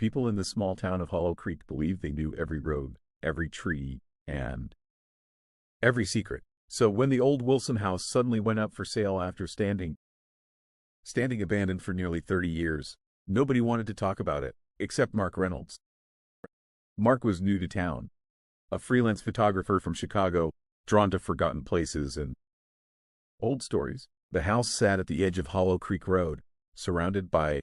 people in the small town of Hollow Creek believed they knew every road, every tree, and every secret. So when the old Wilson house suddenly went up for sale after standing abandoned for nearly 30 years, nobody wanted to talk about it, except Mark Reynolds. Mark was new to town, a freelance photographer from Chicago, drawn to forgotten places and old stories. The house sat at the edge of Hollow Creek Road, surrounded by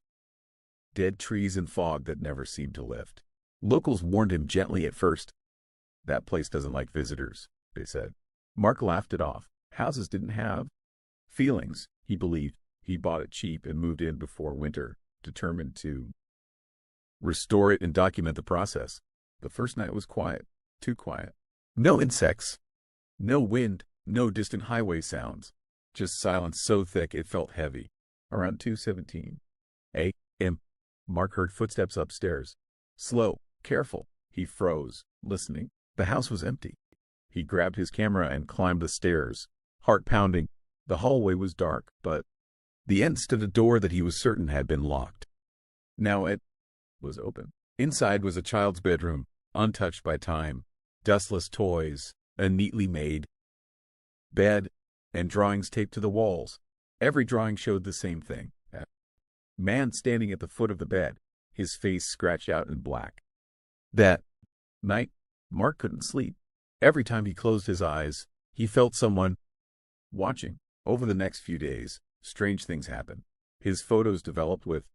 dead trees and fog that never seemed to lift. Locals warned him gently at first. "That place doesn't like visitors," they said. Mark laughed it off. Houses didn't have feelings, he believed. He bought it cheap and moved in before winter, determined to restore it and document the process. The first night was quiet, too quiet. No insects, no wind, no distant highway sounds. Just silence so thick it felt heavy. Around 2:17 a.m., Mark heard footsteps upstairs. Slow, careful. He froze, listening. The house was empty. He grabbed his camera and climbed the stairs, heart pounding. The hallway was dark, but the end stood a door that he was certain had been locked. Now it was open. Inside was a child's bedroom, untouched by time, dustless toys, a neatly made bed, and drawings taped to the walls. Every drawing showed the same thing. A man standing at the foot of the bed, his face scratched out in black. That night, Mark couldn't sleep. Every time he closed his eyes, he felt someone watching. Over the next few days, strange things happened. His photos developed with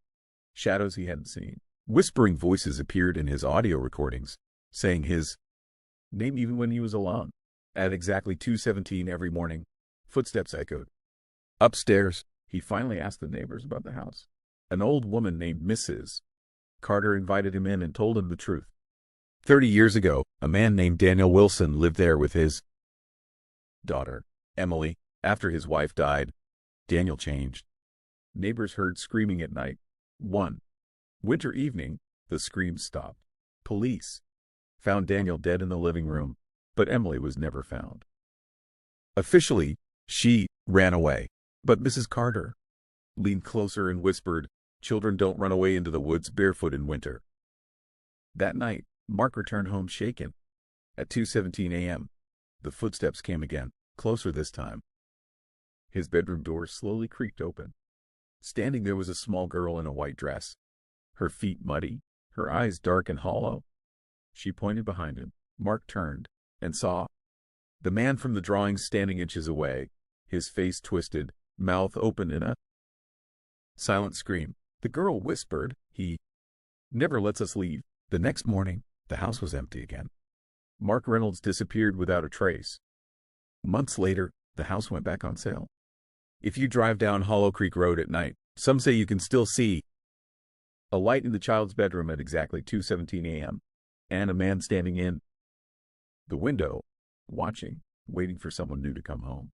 shadows he hadn't seen. Whispering voices appeared in his audio recordings, saying his name even when he was alone. At exactly 2:17 every morning, footsteps echoed. Upstairs, he finally asked the neighbors about the house. An old woman named Mrs. Carter invited him in and told him the truth. 30 years ago, a man named Daniel Wilson lived there with his daughter, Emily. After his wife died, Daniel changed. Neighbors heard screaming at night. One winter evening, the screams stopped. Police found Daniel dead in the living room, but Emily was never found. Officially, she ran away, but Mrs. Carter leaned closer and whispered, "Children don't run away into the woods barefoot in winter." That night, Mark returned home shaken. At 2:17 a.m., the footsteps came again, closer this time. His bedroom door slowly creaked open. Standing there was a small girl in a white dress, her feet muddy, her eyes dark and hollow. She pointed behind him. Mark turned and saw the man from the drawings standing inches away, his face twisted, mouth open in a silent scream. The girl whispered, "He never lets us leave." The next morning, the house was empty again. Mark Reynolds disappeared without a trace. Months later, the house went back on sale. If you drive down Hollow Creek Road at night, some say you can still see a light in the child's bedroom at exactly 2:17 a.m. and a man standing in the window, watching, waiting for someone new to come home.